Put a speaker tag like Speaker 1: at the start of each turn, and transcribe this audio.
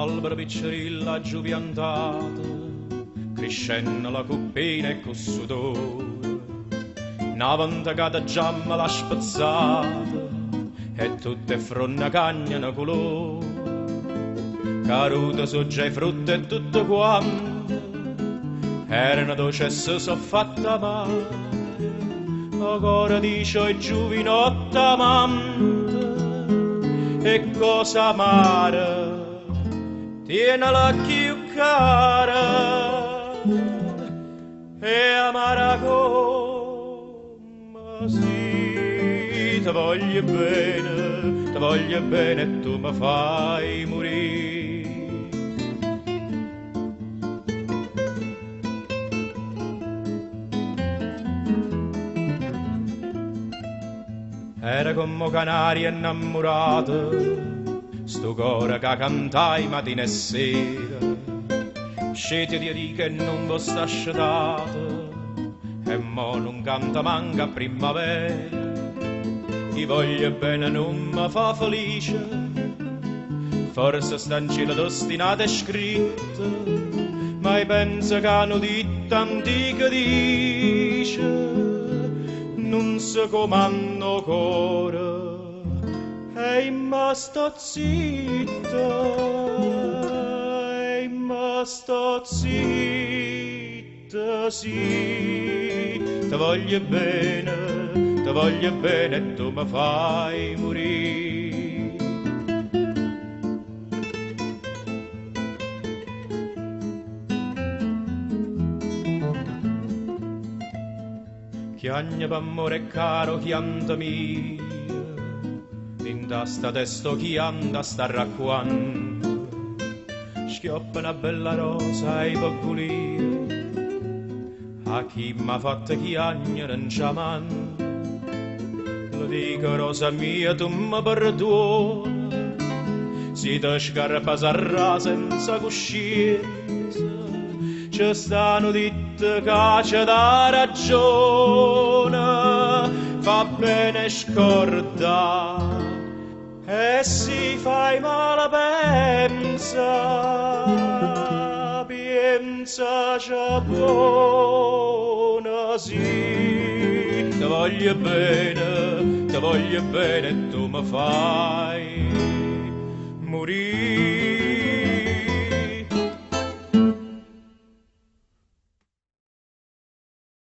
Speaker 1: albero piccerilla giù piantato, crescendo la cuppina e col sudore, una ventacata giamma l'ha spazzata, e tutte fronne cagnano colore, caruta soggia e frutta e tutto quanto, erano dolcesse so fatta male, ancora dice ai giovinotti amante, e cosa amara, tienila più cara, e amara come sì, ti voglio bene e tu mi fai morire. Era come canaria innamorata, sto cuore che cantai mattina e sera, scete di dì che non vi sta asciutata, e mo non canta manca a primavera. Chi voglio bene non mi fa felice, forse sta in cielo destinata e scritta, ma io penso che hanno detto antica dice, non si comando cuore, e ma sto zitta, e ma sto zitta, sì, ti voglio bene e tu mi fai morire. Chiagna d'amore caro, chianta mia, in tasta testo chi anda sta racquando, schioppa una bella rosa ai poccolini, a chi m'ha fatta chiagna non c'aman. Lo dico rosa mia, tu mi perdona, si ti scarpa sarà senza coscienza, ci stanno ditte che c'è da ragione, fa bene scordare, e si fai male pensa c'è buona, sì, ti voglio bene e tu mi fai morire.